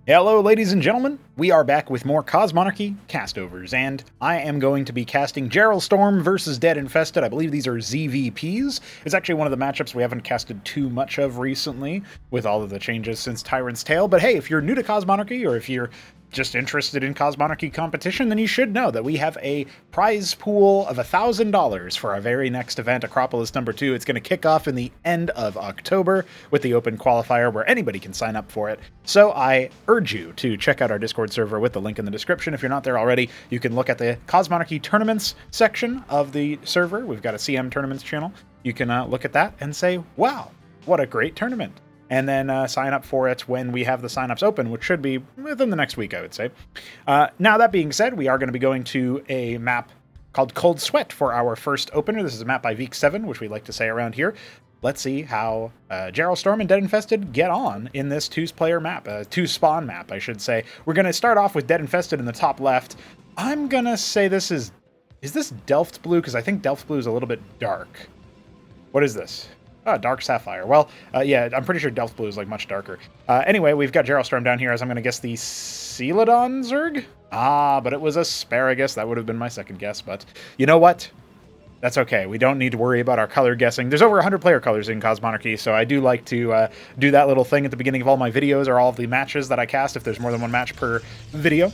Hello, ladies and gentlemen. We are back with more Cosmonarchy castovers, and I am going to be casting JarrellStorm versus DeadInfested. I believe these are ZVPs. It's actually one of the matchups we haven't casted too much of recently, with all of the changes since Tyrant's Tale. But hey, if you're new to Cosmonarchy, or if you're just interested in Cosmonarchy competition, then you should know that we have a prize pool of $1,000 for our very next event, Acropolis number 2. It's going to kick off in the end of October with the open qualifier where anybody can sign up for it. So I urge you to check out our Discord server with the link in the description. If you're not there already, you can look at the Cosmonarchy tournaments section of the server. We've got a CM tournaments channel. You can look at that and say, wow, what a great tournament. And then sign up for it when we have the signups open, which should be within the next week, I would say. Now, that being said, we are going to be going to a map called Cold Sweat for our first opener. This is a map by Veek7, which we like to say around here. Let's see how JarrellStorm and DeadInfested get on in this two-player map, two-spawn map, I should say. We're going to start off with DeadInfested in the top left. I'm going to say this is this Delft Blue? Because I think Delft Blue is a little bit dark. What is this? Oh, Dark Sapphire. Well, yeah, I'm pretty sure Delft Blue is, like, much darker. Anyway, we've got JarrellStorm down here as I'm going to guess the Celadon Zerg? Ah, but it was Asparagus. That would have been my second guess, but you know what? That's okay. We don't need to worry about our color guessing. There's over 100 player colors in Cosmonarchy, so I do like to do that little thing at the beginning of all my videos or all of the matches that I cast if there's more than one match per video.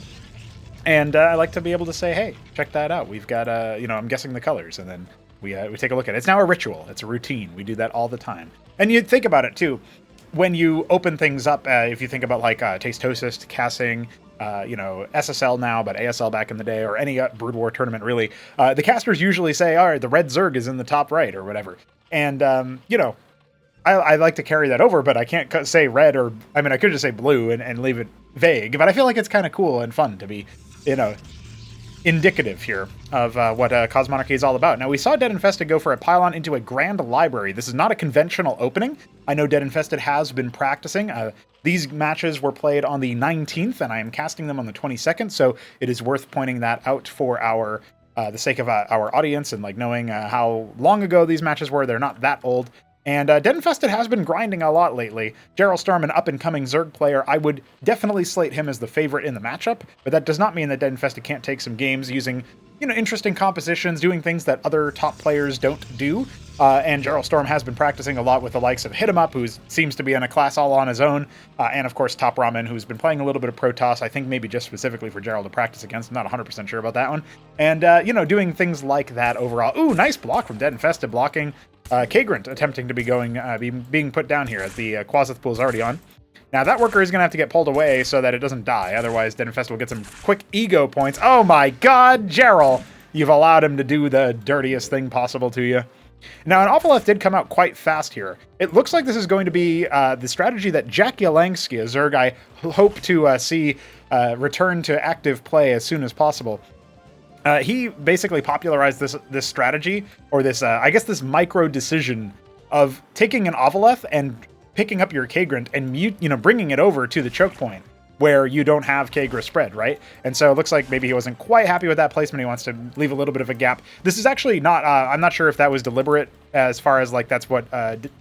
And I like to be able to say, hey, check that out. We've got, I'm guessing the colors, and then we take a look at it. It's now a ritual. It's a routine. We do that all the time. And you think about it, too. When you open things up, if you think about, like, Tastosis, Cassing, SSL now, but ASL back in the day, or any Brood War tournament, really, the casters usually say, all right, the red Zerg is in the top right, or whatever. And, I like to carry that over, but I can't say red, or, I mean, I could just say blue and leave it vague, but I feel like it's kind of cool and fun to be, indicative here of what Cosmonarchy is all about. Now, we saw DeadInfested go for a pylon into a grand library. This is not a conventional opening. I know DeadInfested has been practicing. These matches were played on the 19th, and I am casting them on the 22nd, so it is worth pointing that out for the sake of our audience and, like, knowing how long ago these matches were. They're not that old. And DeadInfested has been grinding a lot lately. JarrellStorm, an up-and-coming Zerg player, I would definitely slate him as the favorite in the matchup, but that does not mean that DeadInfested can't take some games using, interesting compositions, doing things that other top players don't do. And JarrellStorm has been practicing a lot with the likes of Hit'em who seems to be in a class all on his own, and of course Top Ramen, who's been playing a little bit of Protoss, I think maybe just specifically for Jarrell to practice against. I'm not 100% sure about that one. And, doing things like that overall. Ooh, nice block from DeadInfested, blocking Kagrant attempting to be being put down here as the Quasith pool is already on. Now, that worker is going to have to get pulled away so that it doesn't die. Otherwise, DeadInfested will get some quick ego points. Oh my god, Jarrell! You've allowed him to do the dirtiest thing possible to you. Now, an Awfuleth did come out quite fast here. It looks like this is going to be the strategy that Jack Yelansky, a Zerg I hope to see return to active play as soon as possible. He basically popularized this strategy, or this, this micro decision of taking an Awfuleth and picking up your Kagrant and bringing it over to the choke point where you don't have Kagra spread, right? And so it looks like maybe he wasn't quite happy with that placement. He wants to leave a little bit of a gap. This is actually not, I'm not sure if that was deliberate as far as, like, that's what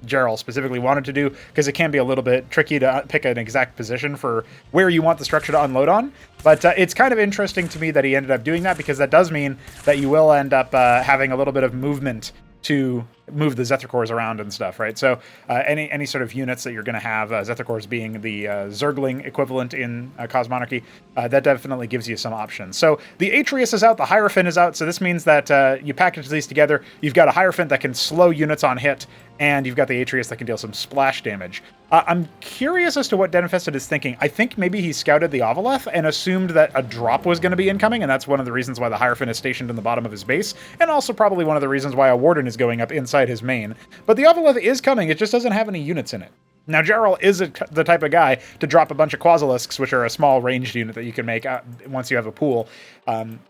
Jarrell specifically wanted to do, because it can be a little bit tricky to pick an exact position for where you want the structure to unload on. But it's kind of interesting to me that he ended up doing that, because that does mean that you will end up having a little bit of movement to move the Zethicores around and stuff, right? So any sort of units that you're going to have, Zethicores being the Zergling equivalent in Cosmonarchy, that definitely gives you some options. So the Atreus is out, the Hierophant is out, so this means that you package these together, you've got a Hierophant that can slow units on hit, and you've got the Atreus that can deal some splash damage. I'm curious as to what DeadInfested is thinking. I think maybe he scouted the Awfuleth and assumed that a drop was going to be incoming, and that's one of the reasons why the Hierophant is stationed in the bottom of his base, and also probably one of the reasons why a Warden is going up inside his main. But the Awfuleth is coming, it just doesn't have any units in it. Now, Jarrell is the type of guy to drop a bunch of Quasilisks, which are a small ranged unit that you can make once you have a pool.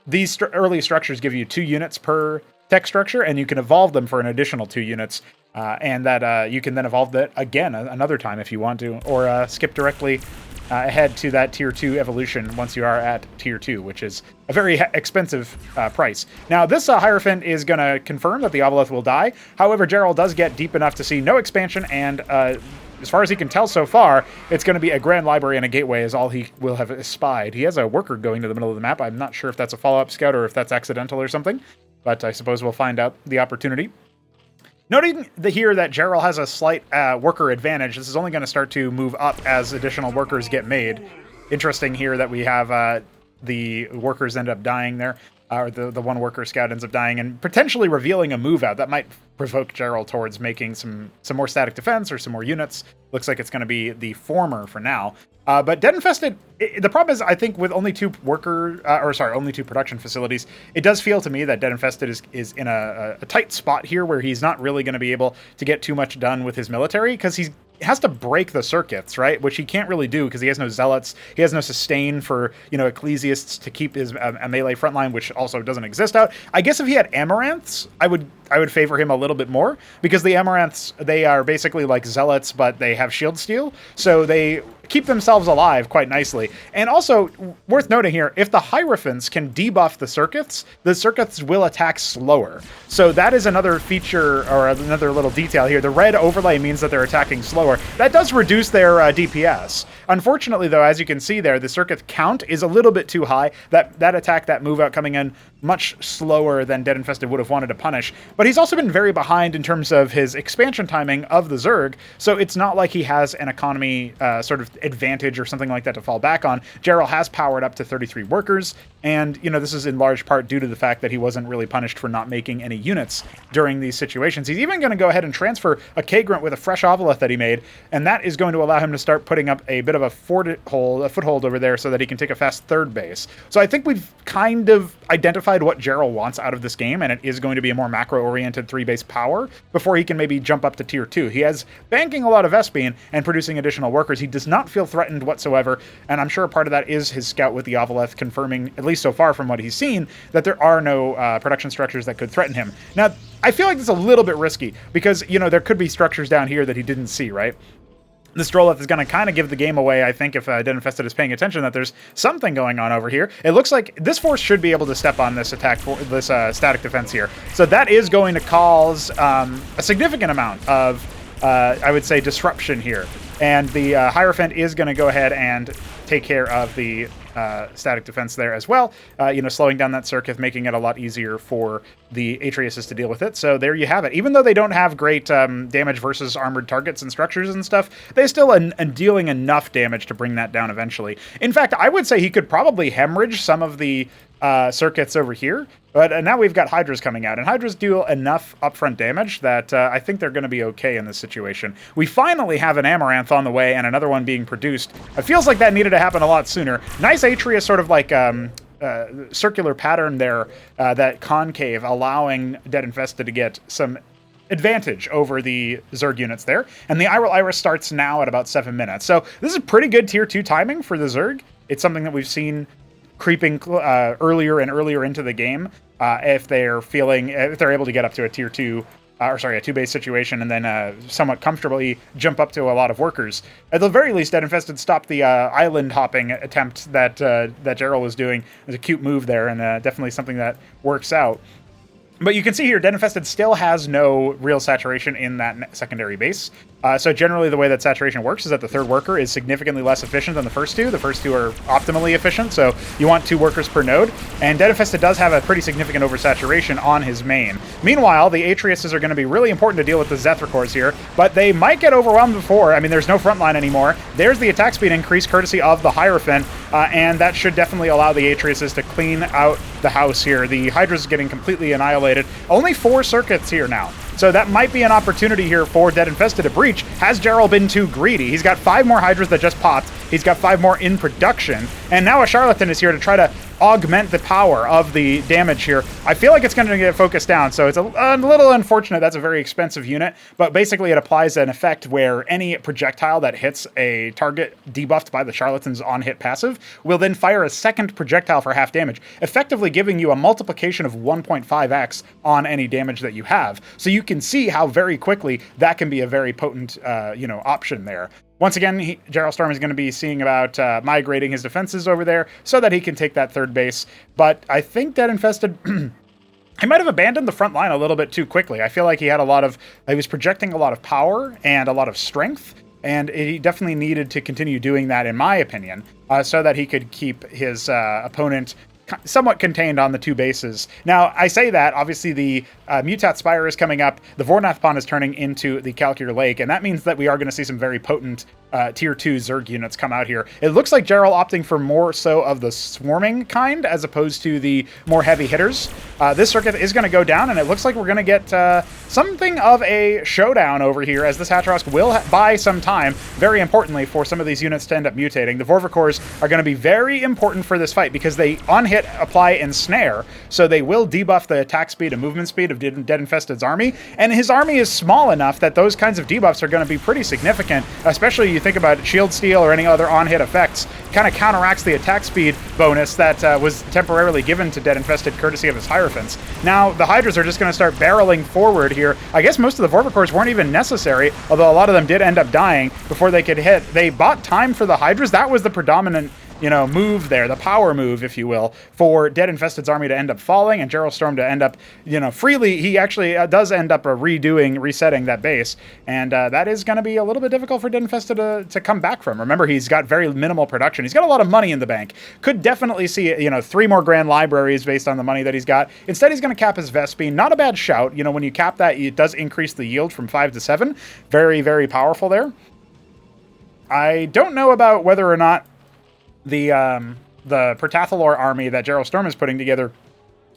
These early structures give you 2 units per tech structure, and you can evolve them for an additional 2 units, and that you can then evolve that again another time if you want to, or skip directly ahead to that tier 2 evolution once you are at tier 2, which is a very expensive price. Now, this Hierophant is going to confirm that the Awfuleth will die. However, Jarrell does get deep enough to see no expansion and as far as he can tell so far, it's going to be a Grand Library and a Gateway is all he will have espied. He has a worker going to the middle of the map. I'm not sure if that's a follow-up scout or if that's accidental or something, but I suppose we'll find out the opportunity. Noting here that Jarrell has a slight worker advantage, this is only going to start to move up as additional workers get made. Interesting here that we have the workers end up dying there. Or the one worker scout ends up dying and potentially revealing a move out that might provoke Jarrell towards making some more static defense or some more units. Looks like it's going to be the former for now. But DeadInfested, the problem is, I think with only two only two production facilities, it does feel to me that DeadInfested is in a tight spot here where he's not really going to be able to get too much done with his military because he has to break the circuits, right? Which he can't really do because he has no zealots. He has no sustain for, ecclesiasts to keep his a melee front line, which also doesn't exist out. I guess if he had amaranths, I would favor him a little bit more because the amaranths, they are basically like zealots, but they have shield steel. So they keep themselves alive quite nicely. And also, worth noting here, if the Hierophants can debuff the circuits will attack slower. So that is another feature or another little detail here. The red overlay means that they're attacking slower. That does reduce their DPS. Unfortunately, though, as you can see there, the circuit count is a little bit too high. That attack, that move out coming in much slower than DeadInfested would have wanted to punish. But he's also been very behind in terms of his expansion timing of the Zerg, so it's not like he has an economy sort of advantage or something like that to fall back on. Jarrell has powered up to 33 workers, and this is in large part due to the fact that he wasn't really punished for not making any units during these situations. He's even going to go ahead and transfer a K-Grunt with a fresh Ovolith that he made, and that is going to allow him to start putting up a bit of a foothold over there so that he can take a fast third base. So I think we've kind of identified what Jarrell wants out of this game, and it is going to be a more macro-oriented 3-base power before he can maybe jump up to tier 2. He has banking a lot of Vespene and producing additional workers. He does not feel threatened whatsoever, and I'm sure part of that is his scout with the Ovolith confirming, at least so far from what he's seen, that there are no production structures that could threaten him. Now, I feel like this is a little bit risky because, there could be structures down here that he didn't see, right? This Droleth is going to kind of give the game away, I think, if DeadInfested is paying attention, that there's something going on over here. It looks like this force should be able to step on this attack, for this static defense here. So that is going to cause a significant amount of, I would say, disruption here. And the Hierophant is going to go ahead and take care of the static defense there as well, slowing down that circuit, making it a lot easier for the Atreus's to deal with it. So there you have it. Even though they don't have great damage versus armored targets and structures and stuff, they still are dealing enough damage to bring that down eventually. In fact, I would say he could probably hemorrhage some of the circuits over here, but now we've got Hydras coming out, and Hydras do enough upfront damage that I think they're going to be okay in this situation. We finally have an Amaranth on the way and another one being produced. It feels like that needed to happen a lot sooner. Nice Atreus sort of like circular pattern there, that concave, allowing DeadInfested to get some advantage over the Zerg units there. And the Iris starts now at about 7 minutes. So this is pretty good tier 2 timing for the Zerg. It's something that we've seen creeping earlier and earlier into the game, if they're able to get up to a tier 2, a 2-base situation, and then somewhat comfortably jump up to a lot of workers. At the very least, DeadInfested stopped the island hopping attempt that Jarrell was doing. It was a cute move there, and definitely something that works out. But you can see here, DeadInfested still has no real saturation in that secondary base. So generally the way that saturation works is that the third worker is significantly less efficient than the first two. The first two are optimally efficient, so you want 2 workers per node. And DeadInfested does have a pretty significant oversaturation on his main. Meanwhile, the Atreuses are going to be really important to deal with the Zethrakors here, but they might get overwhelmed before. I mean, there's no front line anymore. There's the attack speed increase courtesy of the Hierophant, and that should definitely allow the Atreuses to clean out the house here. The Hydra's getting completely annihilated. Only 4 circuits here now. So that might be an opportunity here for DeadInfested to breach. Has Jarrell been too greedy? He's got 5 more Hydras that just popped. He's got 5 more in production. And now a Charlatan is here to try to augment the power of the damage here. I feel like it's going to get focused down, so it's a little unfortunate. That's a very expensive unit, but basically it applies an effect where any projectile that hits a target debuffed by the Charlatan's on-hit passive will then fire a second projectile for half damage, effectively giving you a multiplication of 1.5x on any damage that you have. So you can see how very quickly that can be a very potent option there. Once again, JarrellStorm is going to be seeing about migrating his defenses over there so that he can take that third base. But I think DeadInfested, he might have abandoned the front line a little bit too quickly. I feel like he was projecting a lot of power and a lot of strength And he definitely needed to continue doing that, in my opinion, so that he could keep his opponent somewhat contained on the 2 bases. Now, I say that, obviously the Mutat Spire is coming up, the Vornath Pond is turning into the Kalkir Lake, and that means that we are going to see some very potent Tier 2 Zerg units come out here. It looks like Jarrell opting for more so of the swarming kind, as opposed to the more heavy hitters. This circuit is going to go down, and it looks like we're going to get something of a showdown over here, as this Hatrosk will buy some time, very importantly, for some of these units to end up mutating. The Vorvikors are going to be very important for this fight, because they, on hit, apply Ensnare, so they will debuff the attack speed and movement speed of DeadInfested's army, and his army is small enough that those kinds of debuffs are going to be pretty significant, especially you think about Shield Steal or any other on-hit effects. Kind of counteracts the attack speed bonus that was temporarily given to DeadInfested courtesy of his Hierophants. Now, the Hydras are just going to start barreling forward here. I guess most of the Vorvikors weren't even necessary, although a lot of them did end up dying before they could hit. They bought time for the Hydras. That was the predominant move there, the power move, if you will, for DeadInfested's army to end up falling and JarrellStorm to end up, freely. He actually does end up resetting that base, and that is going to be a little bit difficult for DeadInfested to come back from. Remember, he's got very minimal production. He's got a lot of money in the bank. Could definitely see, 3 more Grand Libraries based on the money that he's got. Instead, he's going to cap his Vespene. Not a bad shout. When you cap that, it does increase the yield from 5 to 7. Very, very powerful there. I don't know about whether or not the Pertathalor army that JarrellStorm is putting together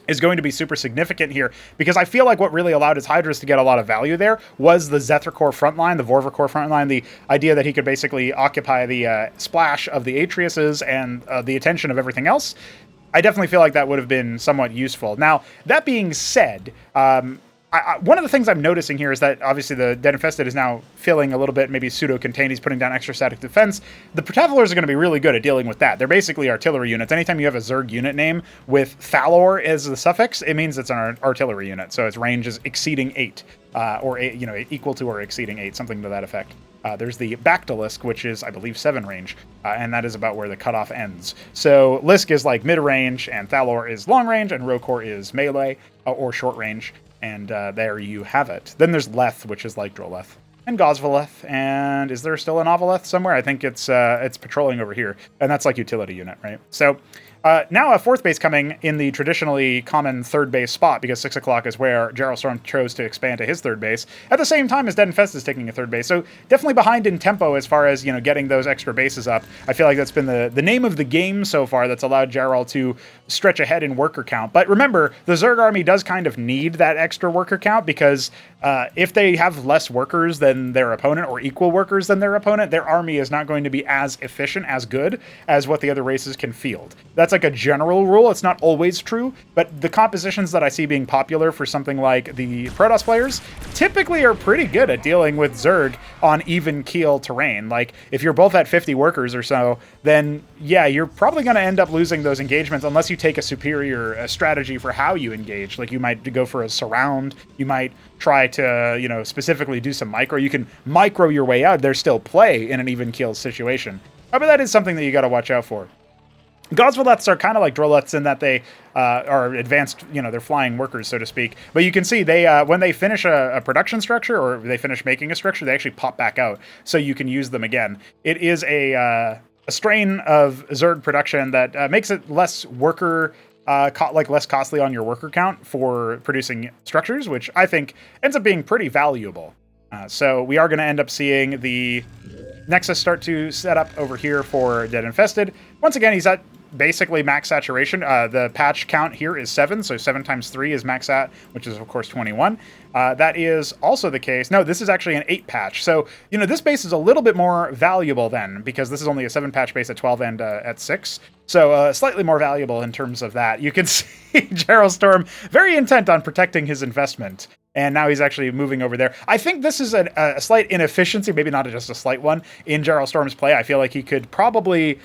is going to be super significant here, because I feel like what really allowed his Hydras to get a lot of value there was the Zethrakor frontline, the Vorvikor frontline, the idea that he could basically occupy the splash of the Atriuses and the attention of everything else. I definitely feel like that would have been somewhat useful. Now, that being said, one of the things I'm noticing here is that obviously the DeadInfested is now filling a little bit, maybe pseudo-contained. He's putting down extra static defense. The Pertathalors are going to be really good at dealing with that. They're basically artillery units. Anytime you have a Zerg unit name with Thalor as the suffix, it means it's an artillery unit. So its range is exceeding 8, or equal to or exceeding 8, something to that effect. There's the Bactalisk, which is, I believe, 7 range, and that is about where the cutoff ends. So Lisk is like mid-range, and Thalor is long range, and Rokor is melee, or short range. And there you have it. Then there's Leth, which is like Droleth, and Gosvaleth, and is there still an Avaleth somewhere? I think it's patrolling over here, and that's like utility unit, right? So now a 4th base coming in the traditionally common 3rd base spot, because 6 o'clock is where JarrellStorm chose to expand to his 3rd base, at the same time as DeadInfested is taking a 3rd base. So definitely behind in tempo as far as, getting those extra bases up. I feel like that's been the name of the game so far that's allowed Jarrell to stretch ahead in worker count. But remember, the Zerg army does kind of need that extra worker count, because if they have less workers than their opponent, or equal workers than their opponent, their army is not going to be as efficient, as good as what the other races can field. That's like a general rule. It's not always true, but the compositions that I see being popular for something like the Protoss players typically are pretty good at dealing with Zerg on even keel terrain. Like, if you're both at 50 workers or so, then yeah, you're probably going to end up losing those engagements unless you take a superior strategy for how you engage. Like, you might go for a surround, you might try to, specifically do some micro. You can micro your way out. There's still play in an even keel situation. But that is something that you got to watch out for. Gosvaleths are kind of like Droleths in that they are advanced, they're flying workers, so to speak. But you can see they, when they finish a production structure, or they finish making a structure, they actually pop back out, so you can use them again. It is a strain of Zerg production that makes it less worker, less costly on your worker count for producing structures, which I think ends up being pretty valuable. So we are going to end up seeing the Nexus start to set up over here for DeadInfested. Once again, he's at basically max saturation. The patch count here is 7, so 7 times 3 is max sat, which is of course 21. That is also the case. No, this is actually an 8 patch. So, this base is a little bit more valuable then, because this is only a 7 patch base at 12 and at 6. So slightly more valuable in terms of that. You can see JarrellStorm very intent on protecting his investment. And now he's actually moving over there. I think this is a slight inefficiency, maybe not just a slight one, in JarrellStorm's play. I feel like he could probably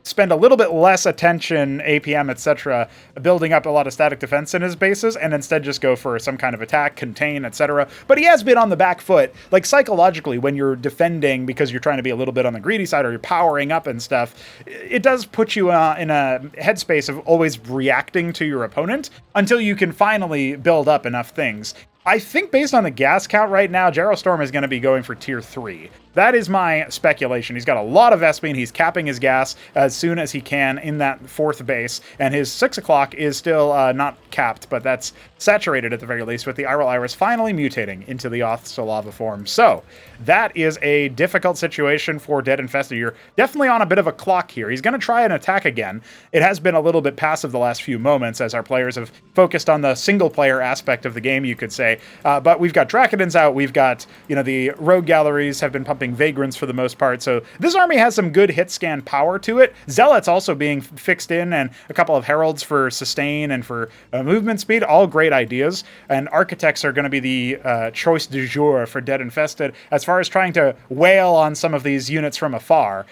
spend a little bit less attention, APM, etc., building up a lot of static defense in his bases, and instead just go for some kind of attack, contain, etc. But he has been on the back foot. Like, psychologically, when you're defending because you're trying to be a little bit on the greedy side, or you're powering up and stuff, it does put you in a headspace of always reacting to your opponent until you can finally build up enough things. I think based on the gas count right now, JarrellStorm is going to be going for tier 3. That is my speculation. He's got a lot of Vespene. He's capping his gas as soon as he can in that 4th base, and his 6 o'clock is still not capped, but that's saturated at the very least, with the Iral Iris finally mutating into the Othsalava form. So that is a difficult situation for DeadInfested. You're definitely on a bit of a clock here. He's going to try an attack again. It has been a little bit passive the last few moments as our players have focused on the single-player aspect of the game, you could say. But we've got Drakadins out. We've got, the Rogue Galleries have been pumping Vagrants for the most part. So this army has some good hit scan power to it. Zealots also being fixed in, and a couple of Heralds for sustain and for movement speed. All great ideas. And Architects are going to be the choice du jour for DeadInfested as far as trying to wail on some of these units from afar.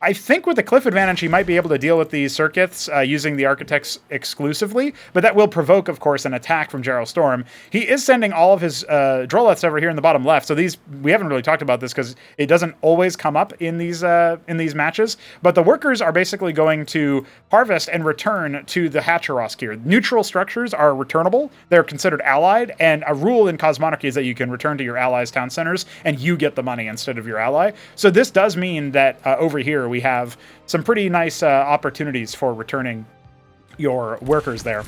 I think with the cliff advantage, he might be able to deal with these circuits using the Architects exclusively, but that will provoke, of course, an attack from JarrellStorm. He is sending all of his Droleths over here in the bottom left, so these, we haven't really talked about this because it doesn't always come up in these matches, but the workers are basically going to harvest and return to the Hatcherosk here. Neutral structures are returnable, they're considered allied, and a rule in Cosmonarchy is that you can return to your allies' town centers, and you get the money instead of your ally. So this does mean that over here, we have some pretty nice opportunities for returning your workers there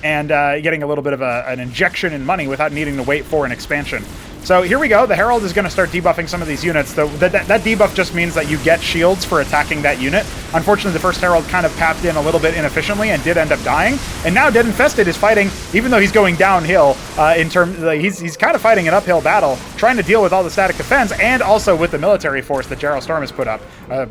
and getting a little bit of an injection in money without needing to wait for an expansion. So here we go. The Herald is going to start debuffing some of these units. That debuff just means that you get shields for attacking that unit. Unfortunately, the first Herald kind of papped in a little bit inefficiently and did end up dying. And now DeadInfested is fighting, even though he's going downhill, he's kind of fighting an uphill battle, trying to deal with all the static defense and also with the military force that JarrellStorm has put up.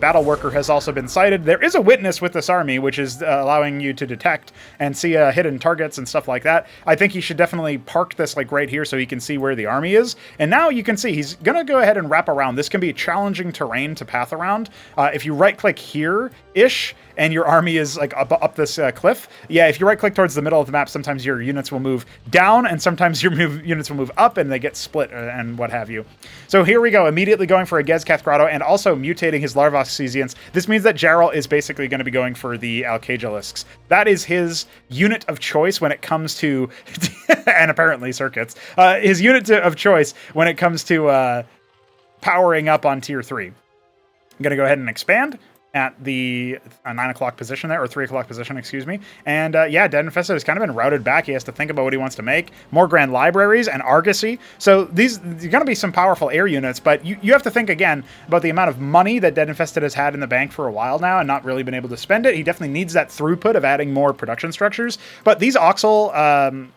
Battle Worker has also been sighted. There is a witness with this army, which is allowing you to detect and see hidden targets and stuff like that. I think he should definitely park this like right here so he can see where the army is. And now you can see he's going to go ahead and wrap around. This can be challenging terrain to path around. If you right-click here-ish, and your army is like up this cliff, yeah, if you right-click towards the middle of the map, sometimes your units will move down, and sometimes your units will move up, and they get split and what have you. So here we go, immediately going for a Gezkath Grotto, and also mutating his Larvos Cesians. This means that Jarrell is basically going to be going for the Alcagelisks. That is his unit of choice when it comes to, and apparently circuits, his unit of choice when it comes to powering up on tier 3. I'm going to go ahead and expand at the 9 o'clock position there, or 3 o'clock position, excuse me. And yeah, DeadInfested has kind of been routed back. He has to think about what he wants to make. More Grand Libraries and Argosy. So these are going to be some powerful air units, but you have to think again about the amount of money that DeadInfested has had in the bank for a while now and not really been able to spend it. He definitely needs that throughput of adding more production structures. But these Oxal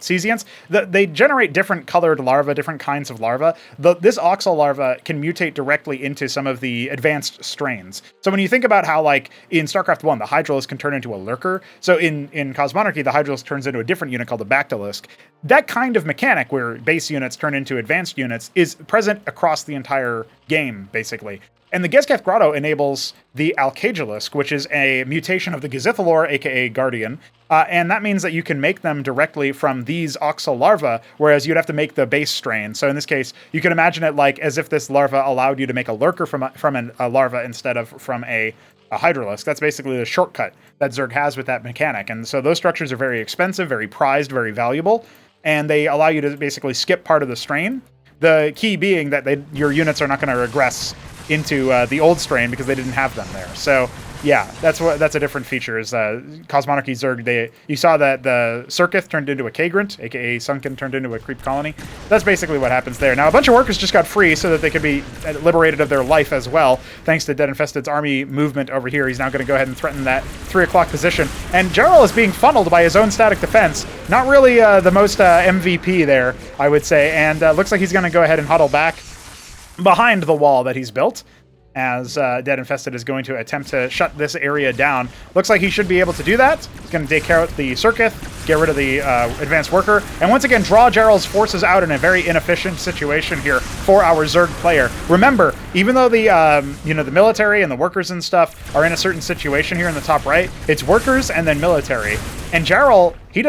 Cesians, they generate different colored larvae, different kinds of larvae. This Oxal larva can mutate directly into some of the advanced strains. So when you think about how, like, in StarCraft 1, the Hydralisk can turn into a Lurker. So in Cosmonarchy, the Hydralisk turns into a different unit called the Bactylisk. That kind of mechanic, where base units turn into advanced units, is present across the entire game, basically. And the Gezkath Grotto enables the Alcagelisc, which is a mutation of the Gazithalor, aka Guardian, and that means that you can make them directly from these Oxal larvae, whereas you'd have to make the base strain. So in this case, you can imagine it like as if this larva allowed you to make a Lurker from a larva instead of from a Hydralisk. That's basically the shortcut that Zerg has with that mechanic. And so those structures are very expensive, very prized, very valuable, and they allow you to basically skip part of the strain. The key being that your units are not going to regress into the old strain because they didn't have them there. So yeah, that's a different feature. Is Cosmonarchy Zerg, you saw that the Circuith turned into a Kagrant, aka Sunken turned into a Creep Colony. That's basically what happens there. Now a bunch of workers just got free so that they could be liberated of their life as well, thanks to DeadInfested's army movement over here. He's now going to go ahead and threaten that 3 o'clock position. And Jarrell is being funneled by his own static defense. Not really the most MVP there, I would say. And looks like he's going to go ahead and huddle back behind the wall that he's built, as DeadInfested is going to attempt to shut this area down. Looks like he should be able to do that. He's going to take out the Circuith, get rid of the advanced worker, and once again draw Jarrell's forces out in a very inefficient situation here for our Zerg player. Remember, even though the the military and the workers and stuff are in a certain situation here in the top right, it's workers and then military. And Jarrell, he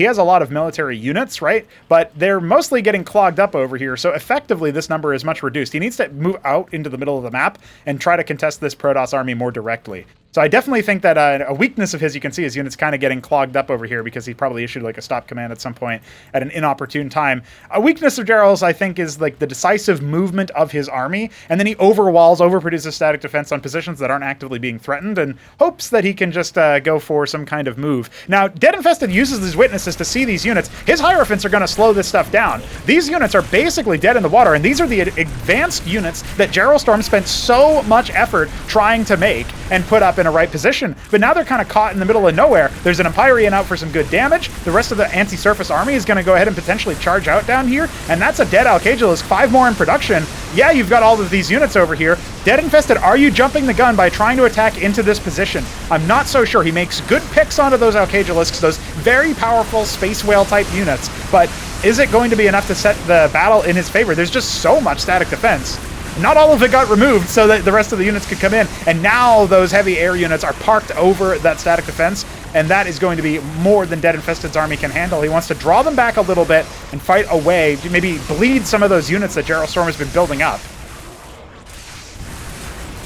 has a lot of military units, right? But they're mostly getting clogged up over here, so effectively this number is much reduced. He needs to move out into the middle of the map and try to contest this Protoss army more directly. So I definitely think that a weakness of his, you can see his units kind of getting clogged up over here because he probably issued like a stop command at some point at an inopportune time. A weakness of Jarrell's, I think, is like the decisive movement of his army, and then he overproduces static defense on positions that aren't actively being threatened, and hopes that he can just go for some kind of move. Now, DeadInfested uses these witnesses to see these units. His Hierophants are going to slow this stuff down. These units are basically dead in the water, and these are the advanced units that JarrellStorm spent so much effort trying to make and put up in a right position, but now they're kind of caught in the middle of nowhere. There's an Empyrean out for some good damage. The rest of the anti-surface army is going to go ahead and potentially charge out down here, and that's a dead Alcagilus, 5 more in production. Yeah, you've got all of these units over here. DeadInfested, are you jumping the gun by trying to attack into this position? I'm not so sure. He makes good picks onto those Alcagilusks, those very powerful Space Whale type units, but is it going to be enough to set the battle in his favor? There's just so much static defense. Not all of it got removed so that the rest of the units could come in, and now those heavy air units are parked over that static defense, and that is going to be more than DeadInfested's army can handle. He wants to draw them back a little bit and fight away, maybe bleed some of those units that JarrellStorm has been building up.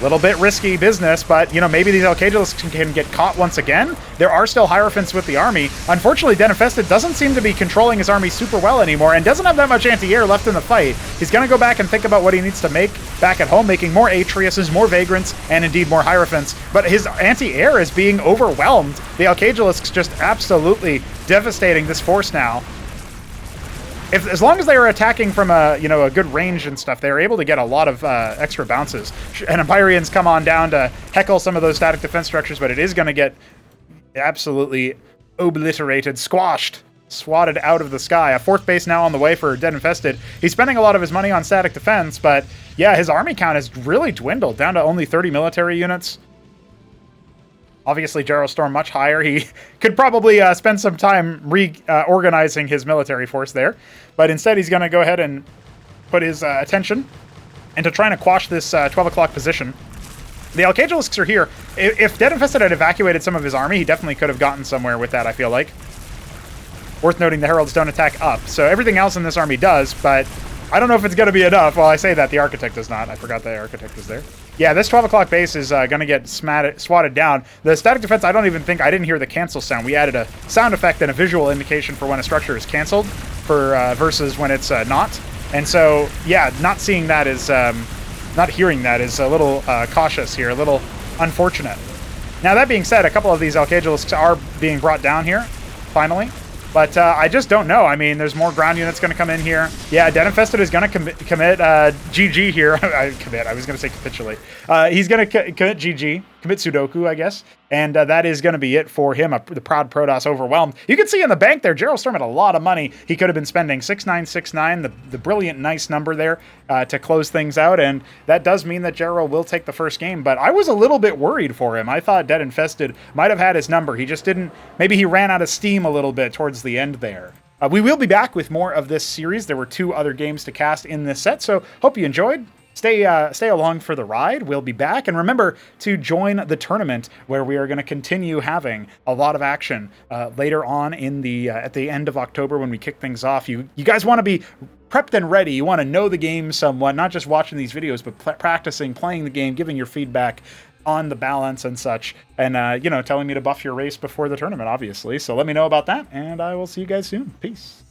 Little bit risky business, but, you know, maybe these Alcagilus can get caught once again. There are still Hierophants with the army. Unfortunately, DeadInfested doesn't seem to be controlling his army super well anymore and doesn't have that much anti-air left in the fight. He's going to go back and think about what he needs to make back at home, making more Atriuses, more Vagrants, and indeed more Hierophants. But his anti-air is being overwhelmed. The Alcagilusks just absolutely devastating this force now. As long as they are attacking from a good range and stuff, they're able to get a lot of extra bounces. And Empyreans come on down to heckle some of those static defense structures, but it is going to get absolutely obliterated, squashed, swatted out of the sky. A 4th base now on the way for DeadInfested. He's spending a lot of his money on static defense, but yeah, his army count has really dwindled down to only 30 military units. Obviously, JarrellStorm much higher. He could probably spend some time reorganizing his military force there, but instead he's going to go ahead and put his attention into trying to quash this 12 o'clock position. The Alcagilusks are here. If DeadInfested had evacuated some of his army, he definitely could have gotten somewhere with that, I feel like. Worth noting, the Heralds don't attack up, so everything else in this army does, but I don't know if it's going to be enough. Well, I say that, the Architect does not. I forgot the Architect was there. Yeah, this 12 o'clock base is going to get swatted down. The static defense, I didn't hear the cancel sound. We added a sound effect and a visual indication for when a structure is canceled for versus when it's not. And so, yeah, not seeing that is, not hearing that is a little cautious here, a little unfortunate. Now, that being said, a couple of these Alcagilusks are being brought down here, finally. But I just don't know. I mean, there's more ground units going to come in here. Yeah, DeadInfested is going to commit GG here. I was going to say capitulate. He's going to commit GG, commit Sudoku, I guess. And that is going to be it for him. The proud Protoss overwhelmed. You can see in the bank there, JarrellStorm had a lot of money. He could have been spending 6969, the brilliant, nice number there to close things out. And that does mean that Jarrell will take the first game. But I was a little bit worried for him. I thought DeadInfested might have had his number. He just didn't. Maybe he ran out of steam a little bit towards the end there. We will be back with more of this series. There were 2 other games to cast in this set, so hope you enjoyed. Stay along for the ride. We'll be back. And remember to join the tournament where we are going to continue having a lot of action later on in the at the end of October when we kick things off. You guys want to be prepped and ready. You want to know the game somewhat, not just watching these videos, but practicing, playing the game, giving your feedback on the balance and such, and telling me to buff your race before the tournament, obviously. So let me know about that, and I will see you guys soon. Peace.